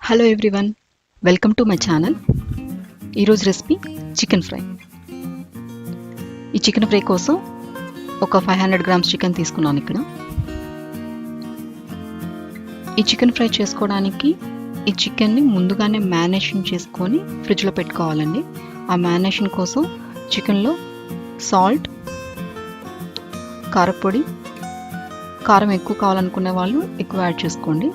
Hello everyone, welcome to my channel. ఈరోజు recipe chicken fry. ఈ chicken fry కోసం ఒక 500 గ్రామ్స్ చికెన్ తీసుకున్నాను. ఇక్కడ ఈ చికెన్ ఫ్రై చేసుకోవడానికి ఈ చికెన్ని ముందుగానే మ్యారినేషన్ చేసుకొని ఫ్రిడ్జ్లో పెట్టుకోవాలండి. ఆ మ్యారినేషన్ కోసం చికెన్లో సాల్ట్, కారపొడి, కారం ఎక్కువ కావాలనుకునే వాళ్ళు ఎక్కువ యాడ్ చేసుకోండి.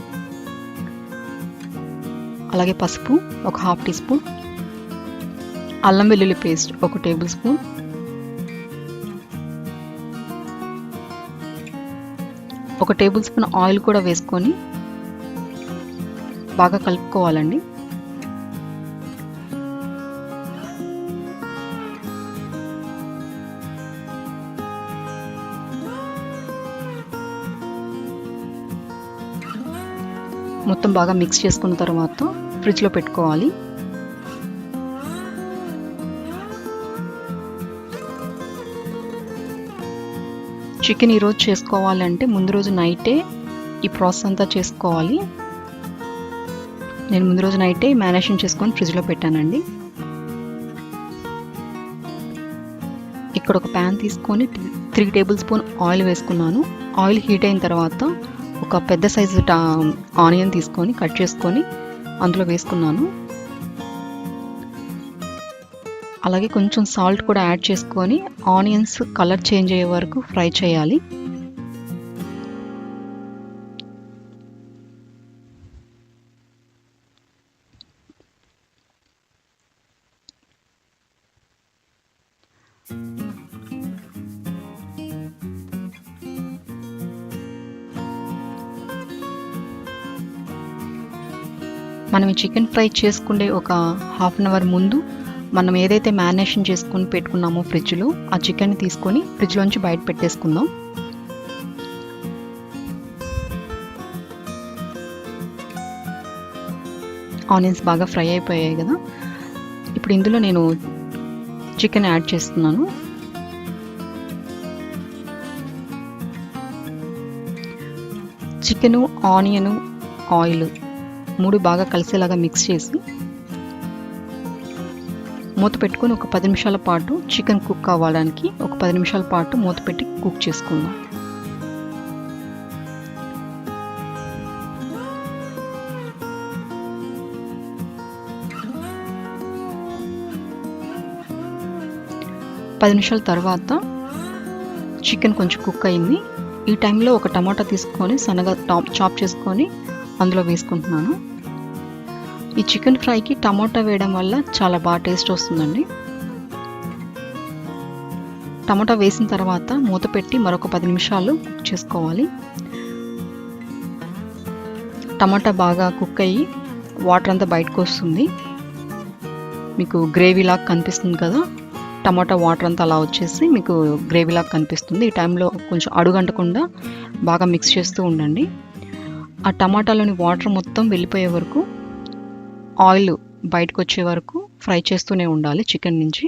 అలాగే పసుపు ఒక 1/2 టీ స్పూన్, అల్లం వెల్లుల్లి పేస్ట్ 1 టేబుల్ స్పూన్, ఒక టేబుల్ స్పూన్ ఆయిల్ కూడా వేసుకొని బాగా కలుపుకోవాలండి. మొత్తం బాగా మిక్స్ చేసుకున్న తర్వాత ఫ్రిడ్జ్లో పెట్టుకోవాలి. చికెన్ ఈరోజు చేసుకోవాలంటే ముందు రోజు నైటే ఈ ప్రాసెస్ అంతా చేసుకోవాలి. నేను ముందు రోజు నైటే మ్యారినేషన్ చేసుకొని ఫ్రిడ్జ్లో పెట్టానండి. ఇక్కడ ఒక ప్యాన్ తీసుకొని 3 టేబుల్ స్పూన్ ఆయిల్ వేసుకున్నాను. ఆయిల్ హీట్ అయిన తర్వాత ఒక పెద్ద సైజు ఆనియన్ తీసుకొని కట్ చేసుకొని అందులో వేసుకున్నాను. అలాగే కొంచెం సాల్ట్ కూడా యాడ్ చేసుకొని ఆనియన్స్ కలర్ చేంజ్ అయ్యే వరకు ఫ్రై చేయాలి. మనం ఈ చికెన్ ఫ్రై చేసుకునే ఒక 1/2 అవర్ ముందు మనం ఏదైతే మ్యారినేషన్ చేసుకొని పెట్టుకున్నామో ఫ్రిడ్జ్లో ఆ చికెన్ తీసుకొని ఫ్రిడ్జ్లోంచి బయట పెట్టేసుకుందాం. ఆనియన్స్ బాగా ఫ్రై అయిపోయాయి కదా. ఇప్పుడు ఇందులో నేను చికెన్ యాడ్ చేస్తున్నాను. చికెను, ఆనియను, ఆయిల్ 3 బాగా కలిసేలాగా మిక్స్ చేసి మూత పెట్టుకొని ఒక 10 నిమిషాల పాటు చికెన్ కుక్ అవ్వడానికి ఒక 10 నిమిషాల పాటు మూత పెట్టి కుక్ చేసుకుందాం. పది నిమిషాల తర్వాత చికెన్ కొంచెం కుక్ అయింది. ఈ టైంలో ఒక టమాటా తీసుకొని సన్నగా చాప్ చేసుకొని అందులో వేసుకుంటున్నాను. ఈ చికెన్ ఫ్రైకి టమాటా వేయడం వల్ల చాలా బాగా టేస్ట్ వస్తుందండి. టమాటా వేసిన తర్వాత మూత పెట్టి మరొక 10 నిమిషాలు కుక్ చేసుకోవాలి. టమాటా బాగా కుక్ అయ్యి వాటర్ అంతా బయటకు వస్తుంది. మీకు గ్రేవీలాగా కనిపిస్తుంది కదా. టమాటా వాటర్ అంతా అలా వచ్చేసి మీకు గ్రేవీలాగా కనిపిస్తుంది. ఈ టైంలో కొంచెం అడుగంటకుండా బాగా మిక్స్ చేస్తూ ఉండండి. ఆ టమాటాలోని వాటర్ మొత్తం వెళ్ళిపోయే వరకు, ఆయిల్ బయటకు వచ్చే వరకు ఫ్రై చేస్తూనే ఉండాలి చికెన్ నుంచి.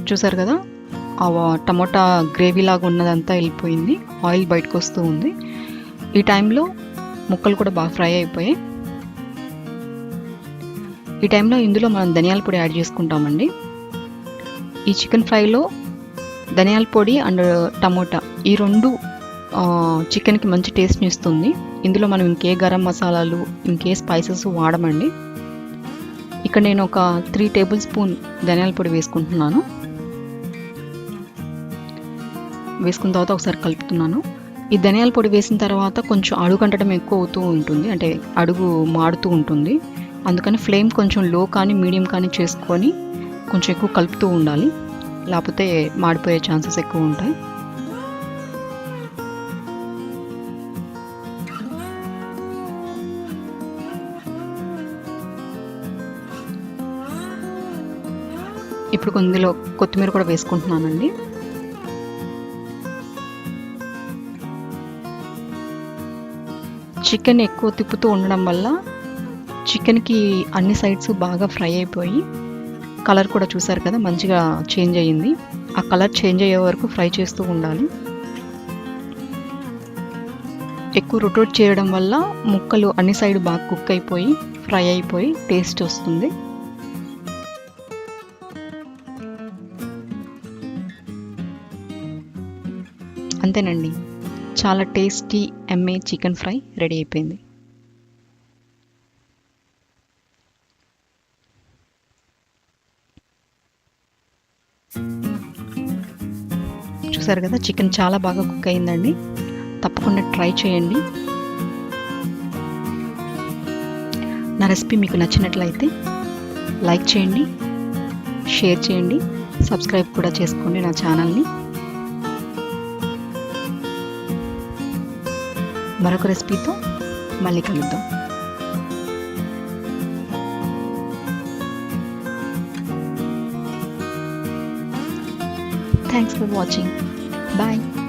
చూసారు కదా, ఆ టమాటా గ్రేవీ లాగా ఉన్నదంతా వెళ్ళిపోయింది, ఆయిల్ బయటకు వస్తూ ఉంది. ఈ టైంలో ముక్కలు కూడా బాగా ఫ్రై అయిపోయాయి. ఈ టైంలో ఇందులో మనం ధనియాల పొడి యాడ్ చేసుకుంటామండి. ఈ చికెన్ ఫ్రైలో ధనియాల పొడి అండ్ టమోటా ఈ 2 చికెన్కి మంచి టేస్ట్ని ఇస్తుంది. ఇందులో మనం ఇంకే గరం మసాలాలు, ఇంకే స్పైసెస్ వాడమండి. ఇక్కడ నేను ఒక 3 టేబుల్ స్పూన్ ధనియాల పొడి వేసుకుంటున్నాను. వేసుకున్న తర్వాత ఒకసారి కలుపుతున్నాను. ఈ ధనియాల పొడి వేసిన తర్వాత కొంచెం అడుగంటడం ఎక్కువ అవుతూ ఉంటుంది, అంటే అడుగు మాడుతూ ఉంటుంది. అందుకని ఫ్లేమ్ కొంచెం లో కానీ మీడియం కానీ చేసుకొని కొంచెం ఎక్కువ కలుపుతూ ఉండాలి, లేకపోతే మాడిపోయే ఛాన్సెస్ ఎక్కువ ఉంటాయి. ఇప్పుడు ఇందులో కొత్తిమీర కూడా వేసుకుంటున్నానండి. చికెన్ ఎక్కువ తిప్పుతూ ఉండడం వల్ల చికెన్కి అన్ని సైడ్స్ బాగా ఫ్రై అయిపోయి కలర్ కూడా చూసారు కదా మంచిగా చేంజ్ అయ్యింది. ఆ కలర్ చేంజ్ అయ్యే వరకు ఫ్రై చేస్తూ ఉండాలి. ఎక్కువ రొటేట్ చేయడం వల్ల ముక్కలు అన్ని సైడ్ బాగా కుక్ అయిపోయి ఫ్రై అయిపోయి టేస్ట్ వస్తుంది. అంతేనండి, చాలా tasty MA chicken fry ready అయిపోయింది. చూసారు కదా, చికెన్ చాలా బాగా కుక్ అయిందండి. తప్పకుండా ట్రై చేయండి. నా రెసిపీ మీకు నచ్చినట్లయితే లైక్ చేయండి, షేర్ చేయండి, సబ్స్క్రైబ్ కూడా చేసుకోండి నా ఛానల్ని. మరొక రెసిపీతో మళ్ళీ కలుద్దాం. Thanks for watching. Bye.